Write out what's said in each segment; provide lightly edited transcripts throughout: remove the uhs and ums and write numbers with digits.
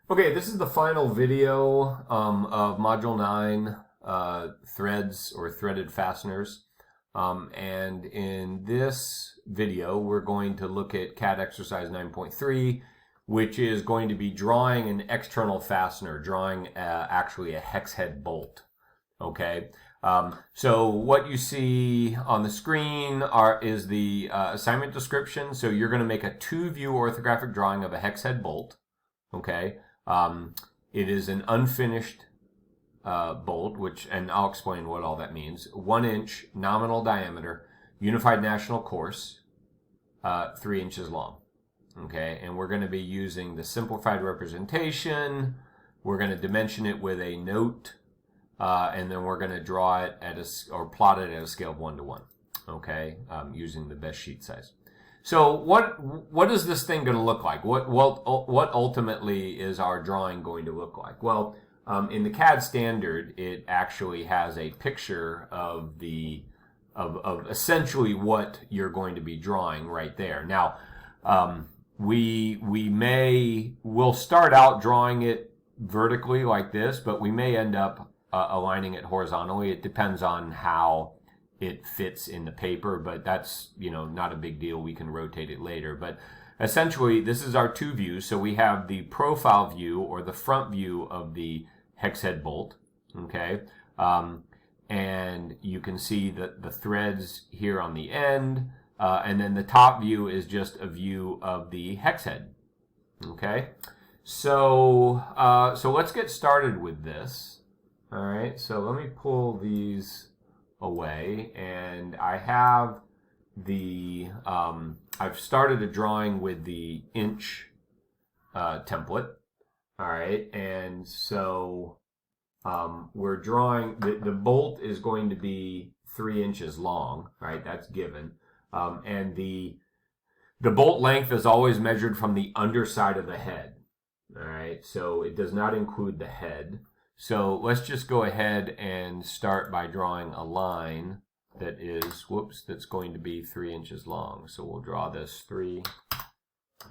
Okay, this is the final video of Module 9, threads or threaded fasteners. And in this video, we're going to look at CAD exercise 9.3, which is going to be drawing an external fastener, drawing actually a hex head bolt. Okay, so what you see on the screen is the assignment description. So you're going to make a 2-view orthographic drawing of a hex head bolt. Okay. It is an unfinished bolt, and I'll explain what all that means. 1 inch nominal diameter, unified national course, 3 inches long. Okay, and we're going to be using the simplified representation. We're going to dimension it with a note, and then we're going to draw it or plot it at a scale of 1 to 1. Okay, using the best sheet size. So what is this thing going to look like? What ultimately is our drawing going to look like? Well, in the CAD standard, it actually has a picture of essentially what you're going to be drawing right there. Now, we'll start out drawing it vertically like this, but we may end up aligning it horizontally. It depends on how it fits in the paper, but that's, not a big deal. We can rotate it later. But essentially, this is our 2 views. So we have the profile view or the front view of the hex head bolt. Okay. And you can see the threads here on the end. And then the top view is just a view of the hex head. Okay. So let's get started with this. All right. So let me pull these away, and I have I've started a drawing with the inch template. All right, and so we're drawing the bolt is going to be 3 inches long. Right, that's given, and the bolt length is always measured from the underside of the head. All right, so it does not include the head. So let's just go ahead and start by drawing a line that is, that's going to be 3 inches long. So we'll draw this 3,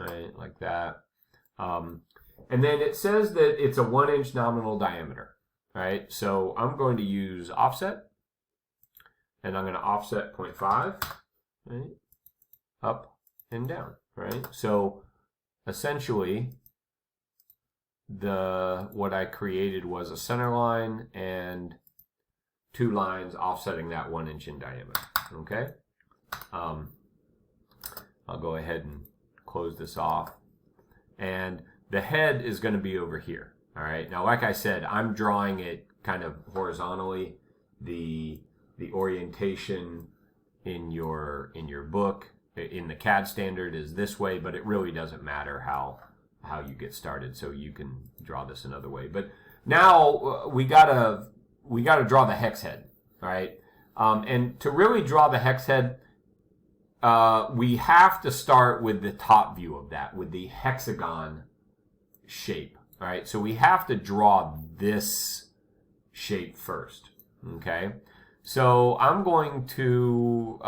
right, like that. And then it says that it's a 1 inch nominal diameter, right? So I'm going to use offset, and I'm going to offset 0.5, right, up and down, right? So essentially, what I created was a center line and 2 lines offsetting that 1 inch in diameter. Okay, I'll go ahead and close this off, and the head is going to be over here. All right, now like I said, I'm drawing it kind of horizontally. The orientation in your book in the CAD standard is this way, but it really doesn't matter how you get started, so you can draw this another way. But now we gotta draw the hex head, all right? And to really draw the hex head, we have to start with the top view of that, with the hexagon shape, all right? So we have to draw this shape first, okay? So I'm going to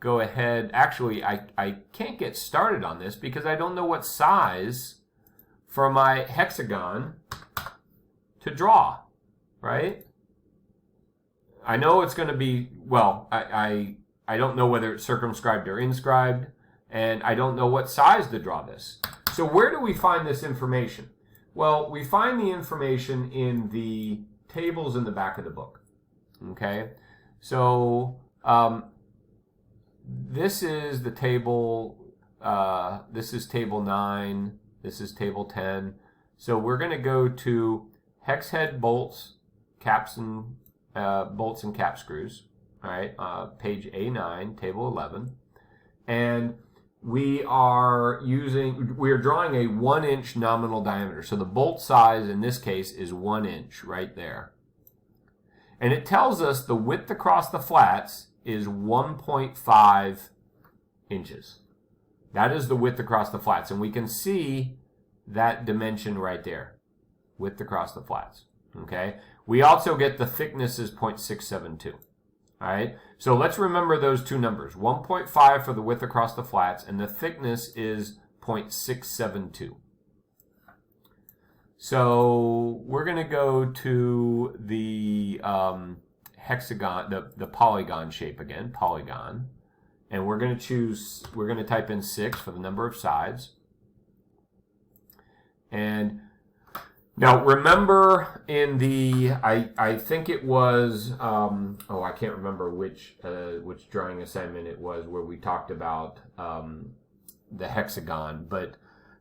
go ahead. Actually, I can't get started on this because I don't know what size for my hexagon to draw, right? I know it's going to be, well, I don't know whether it's circumscribed or inscribed, and I don't know what size to draw this. So where do we find this information? Well, we find the information in the tables in the back of the book, okay? So, this is the table, this is table 9, this is table 10. So we're going to go to hex head bolts, caps and bolts and cap screws, all right, page A9, table 11. And we are drawing a 1 inch nominal diameter. So the bolt size in this case is 1 inch right there. And it tells us the width across the flats is 1.5 inches. That is the width across the flats. And we can see that dimension right there, width across the flats. Okay. We also get the thickness is 0.672. All right. So let's remember those 2 numbers, 1.5 for the width across the flats, and the thickness is 0.672. So we're going to go to the hexagon, the polygon shape again, polygon. And we're going to type in 6 for the number of sides. And now remember in the, I think it was, I can't remember which drawing assignment it was where we talked about the hexagon. But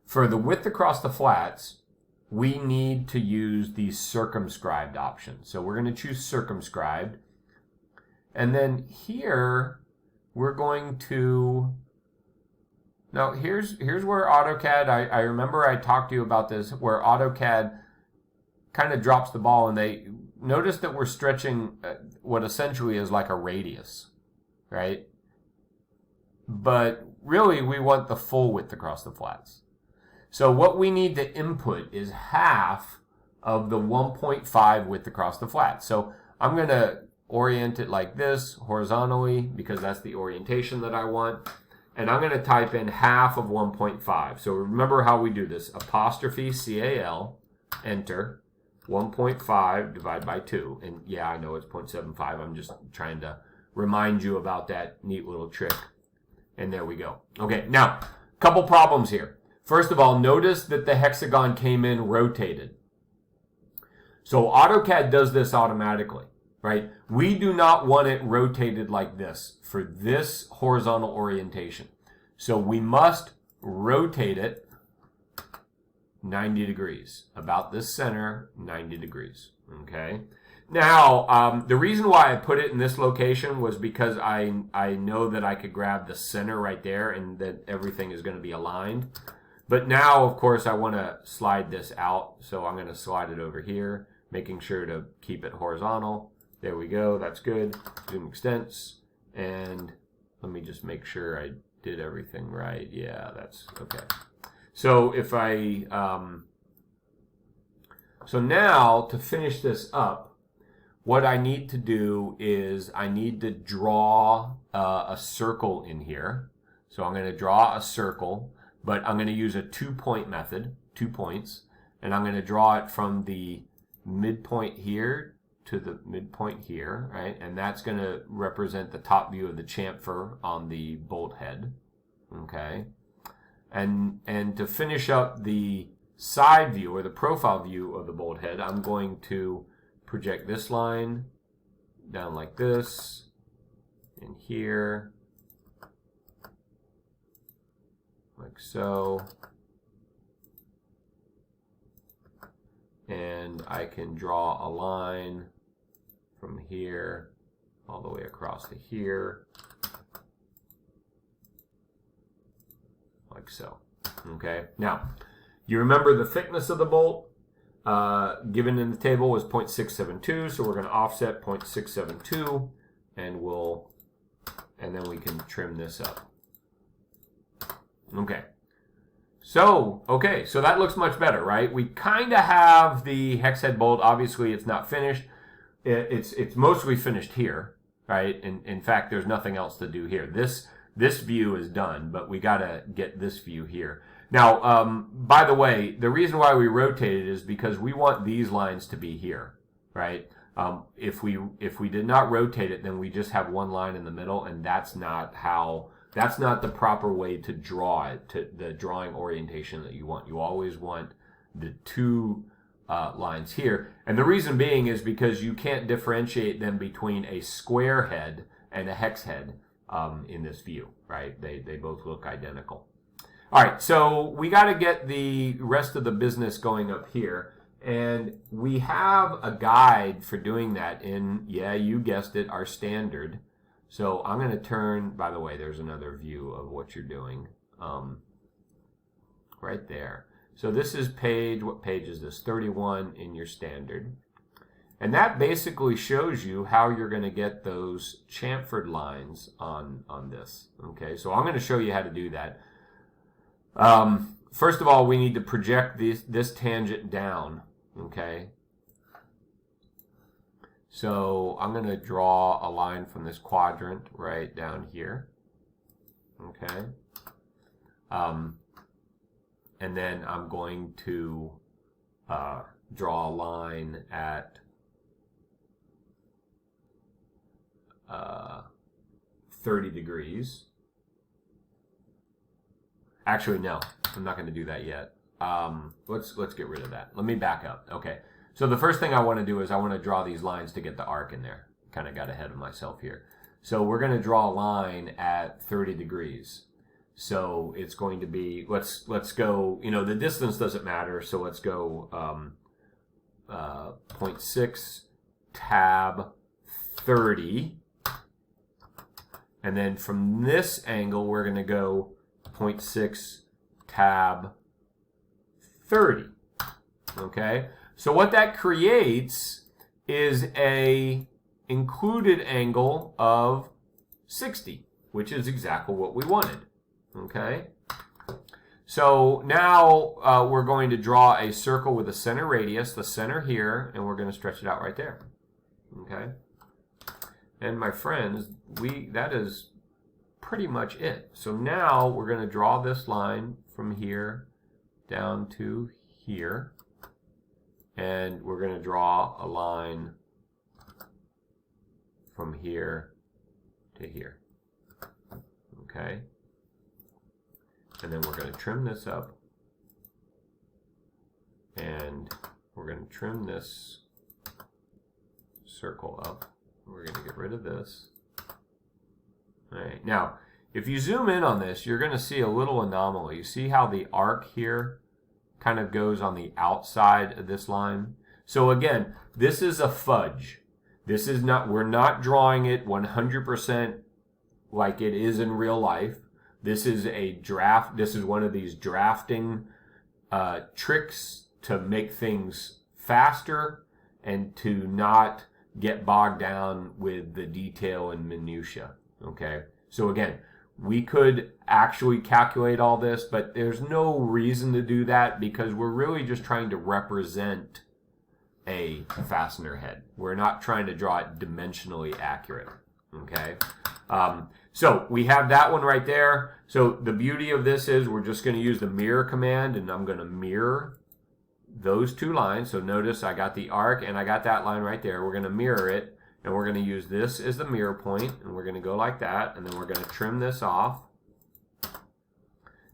for the width across the flats, we need to use the circumscribed option. So we're going to choose circumscribed. And then here, we're going to, now here's where AutoCAD, I remember I talked to you about this, where AutoCAD kind of drops the ball, and they notice that we're stretching what essentially is like a radius, right? But really we want the full width across the flats. So what we need to input is half of the 1.5 width across the flat. So I'm going to orient it like this horizontally because that's the orientation that I want. And I'm going to type in half of 1.5. So remember how we do this. Apostrophe CAL, enter, 1.5 divided by 2. And yeah, I know it's 0.75. I'm just trying to remind you about that neat little trick. And there we go. Okay, now, a couple problems here. First of all, notice that the hexagon came in rotated. So AutoCAD does this automatically, right? We do not want it rotated like this for this horizontal orientation. So we must rotate it 90 degrees, about this center, 90 degrees, okay? Now, the reason why I put it in this location was because I know that I could grab the center right there and that everything is going to be aligned. But now, of course, I want to slide this out, so I'm going to slide it over here, making sure to keep it horizontal. There we go, that's good. Zoom extents, and let me just make sure I did everything right. Yeah, that's okay. So if I, so now to finish this up, what I need to do is I need to draw a circle in here. So I'm going to draw a circle. But I'm going to use a 2-point method, 2 points, and I'm going to draw it from the midpoint here to the midpoint here, right? And that's going to represent the top view of the chamfer on the bolt head, okay? And to finish up the side view or the profile view of the bolt head, I'm going to project this line down like this, in here, like so, and I can draw a line from here all the way across to here, like so. Okay, now you remember the thickness of the bolt given in the table was 0.672, so we're going to offset 0.672, and then we can trim this up. Okay, so that looks much better, right? We kind of have the hex head bolt. Obviously, it's not finished. It's mostly finished here, right? In fact, there's nothing else to do here. This view is done, but we got to get this view here. Now, by the way, the reason why we rotate it is because we want these lines to be here, right? If we did not rotate it, then we just have one line in the middle, and that's not the proper way to draw it, to the drawing orientation that you want. You always want the two lines here. And the reason being is because you can't differentiate them between a square head and a hex head in this view, right? They both look identical. All right, so we got to get the rest of the business going up here. And we have a guide for doing that in, yeah, you guessed it, our standard. So I'm going to turn, by the way, there's another view of what you're doing right there. So this is what page is this? 31 in your standard. And that basically shows you how you're going to get those chamfered lines on this. Okay, so I'm going to show you how to do that. First of all, we need to project this tangent down. Okay. So I'm going to draw a line from this quadrant right down here. Okay. And then I'm going to draw a line at 30 degrees. Actually, no, I'm not going to do that yet. Let's get rid of that. Let me back up. Okay, so the first thing I want to do is I want to draw these lines to get the arc in there. Kind of got ahead of myself here. So we're going to draw a line at 30 degrees. So it's going to be, let's go, you know, the distance doesn't matter, so let's go 0.6 tab 30. And then from this angle, we're going to go 0.6 tab 30. Okay? So what that creates is a included angle of 60, which is exactly what we wanted. Okay? So now we're going to draw a circle with a center radius, the center here, and we're going to stretch it out right there. Okay? And my friends, that is pretty much it. So now we're going to draw this line from here down to here. And we're going to draw a line from here to here. Okay? And then we're going to trim this up. And we're going to trim this circle up. We're going to get rid of this. All right. Now, if you zoom in on this, you're going to see a little anomaly. You see how the arc here kind of goes on the outside of this line? So again, this is a fudge. This is not, we're not drawing it 100% like it is in real life. This is a draft. This is one of these drafting tricks to make things faster and to not get bogged down with the detail and minutia. Okay, so again, we could actually calculate all this, but there's no reason to do that because we're really just trying to represent a fastener head. We're not trying to draw it dimensionally accurate. Okay, so we have that one right there. So the beauty of this is we're just going to use the mirror command, and I'm going to mirror those two lines. So notice I got the arc and I got that line right there. We're going to mirror it, and we're going to use this as the mirror point, and we're going to go like that, and then we're going to trim this off.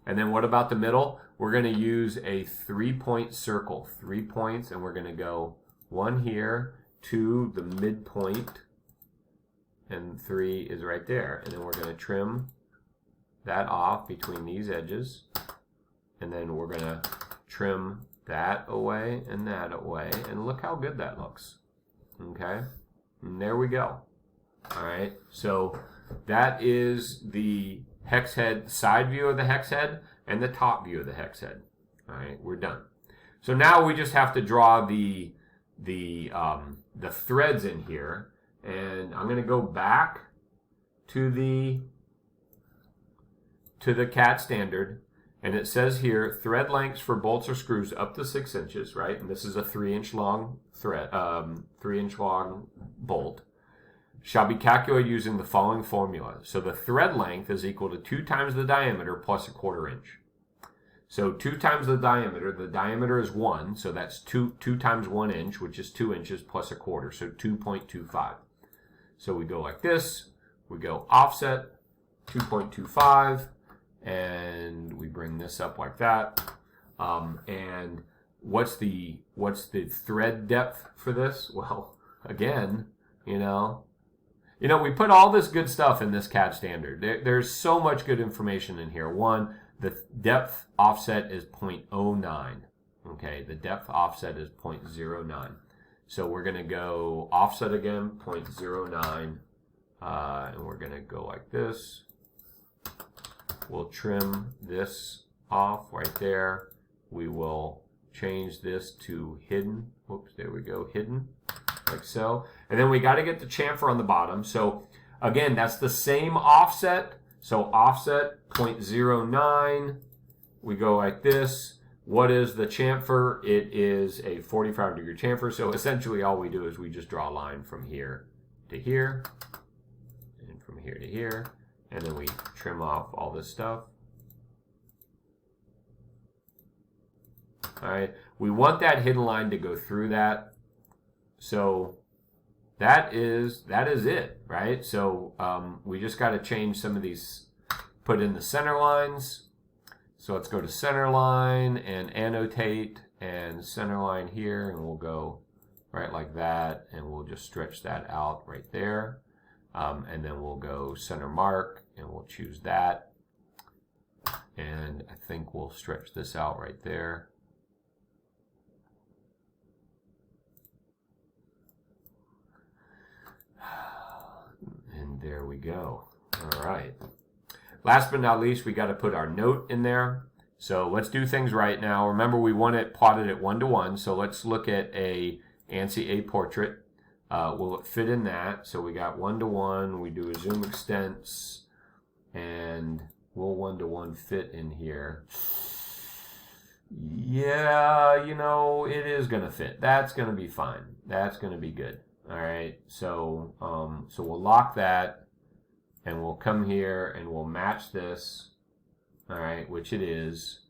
And then what about the middle? We're going to use a 3-point circle, 3 points, and we're going to go 1 here, 2 the midpoint, and 3 is right there. And then we're going to trim that off between these edges, and then we're going to trim that away and that away, and look how good that looks. Okay, and there we go. All right, so that is the hex head, side view of the hex head and the top view of the hex head. All right, we're done. So now we just have to draw the threads in here, and I'm going to go back to the CAD standard. And it says here, thread lengths for bolts or screws up to 6 inches, right? And this is a 3-inch long thread, 3-inch long bolt, shall be calculated using the following formula. So the thread length is equal to 2 times the diameter plus 1/4 inch. So 2 times the diameter is 1, so that's 2 times 1 inch, which is 2 inches plus 1/4, so 2.25. So we go like this, we go offset, 2.25, and we bring this up like that. And what's the thread depth for this? Well, again, you know, we put all this good stuff in this CAD standard. There's so much good information in here. One, the depth offset is 0.09. Okay, the depth offset is 0.09. So we're going to go offset again, 0.09, and we're going to go like this. We'll trim this off right there. We will change this to hidden. Whoops, there we go, hidden, like so. And then we got to get the chamfer on the bottom. So again, that's the same offset. So offset 0.09. We go like this. What is the chamfer? It is a 45-degree chamfer. So essentially all we do is we just draw a line from here to here, and from here to here. And then we trim off all this stuff. All right, we want that hidden line to go through that. So that is it, right? So we just got to change some of these, put in the center lines. So let's go to center line and annotate and center line here, and we'll go right like that, and we'll just stretch that out right there. And then we'll go center mark, and we'll choose that. And I think we'll stretch this out right there. And there we go. All right. Last but not least, we got to put our note in there. So let's do things right now. Remember, we want it plotted at 1:1. So let's look at a ANSI A portrait. Will it fit in that? So we got 1:1. We do a zoom extents, and will 1:1 fit in here? Yeah, you know, it is going to fit. That's going to be fine. That's going to be good. All right. So so we'll lock that. And we'll come here and we'll match this, all right, which it is.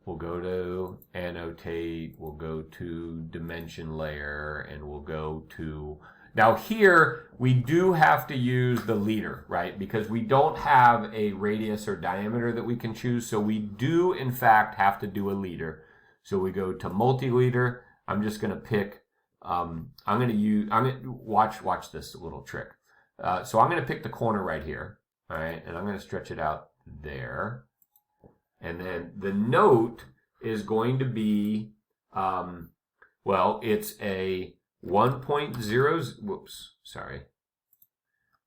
We'll go to annotate, we'll go to dimension layer, and we'll go to, now here we do have to use the leader, right, because we don't have a radius or diameter that we can choose, so we do in fact have to do a leader. So we go to multi-leader. I'm just going to pick, watch this little trick. So I'm going to pick the corner right here, all right, and I'm going to stretch it out there. And then the note is going to be, well, it's a 1.0, whoops, sorry,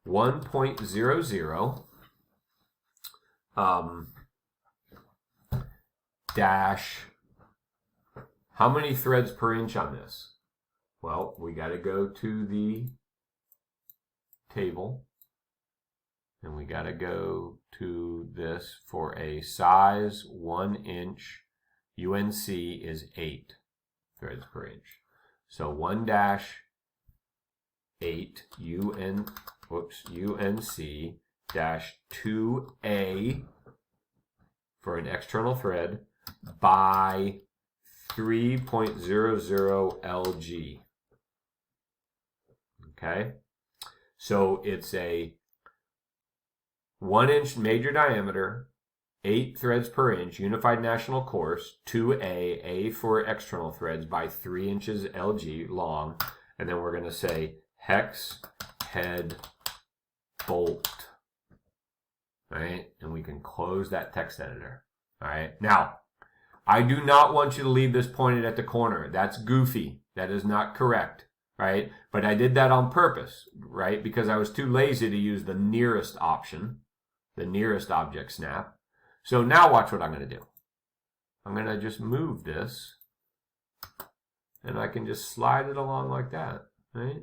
1.00 dash, how many threads per inch on this? Well, we got to go to the table, and we got to go to this for a size 1 inch. UNC is 8 threads per inch. So 1-8 UNC dash 2A for an external thread by 3.00 LG. Okay. So it's a 1 inch major diameter, 8 threads per inch, unified national course, 2A, A for external threads by 3 inches LG long, and then we're going to say hex head bolt. All right, and we can close that text editor. All right, now I do not want you to leave this pointed at the corner. That's goofy. That is not correct. Right? But I did that on purpose, right? Because I was too lazy to use the nearest option, the nearest object snap. So now watch what I'm going to do. I'm going to just move this, and I can just slide it along like that, right?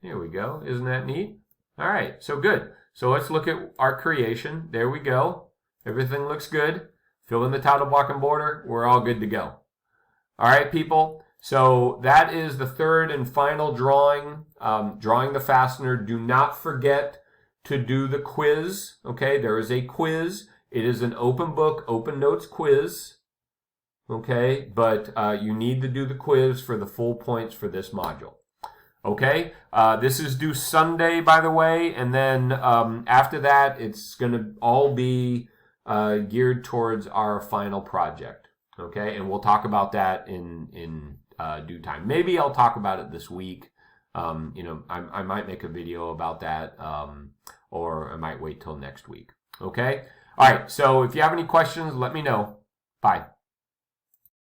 Here we go. Isn't that neat? All right, so good. So let's look at our creation. There we go. Everything looks good. Fill in the title block and border. We're all good to go. All right, people. So that is the third and final drawing, drawing the fastener. Do not forget to do the quiz, okay? There is a quiz. It is an open book, open notes quiz, okay? But you need to do the quiz for the full points for this module, okay? This is due Sunday, by the way, and then after that, it's going to all be geared towards our final project, okay? And we'll talk about that in due time. Maybe I'll talk about it this week. You know, I might make a video about that, or I might wait till next week. Okay? All right, so if you have any questions, let me know. Bye.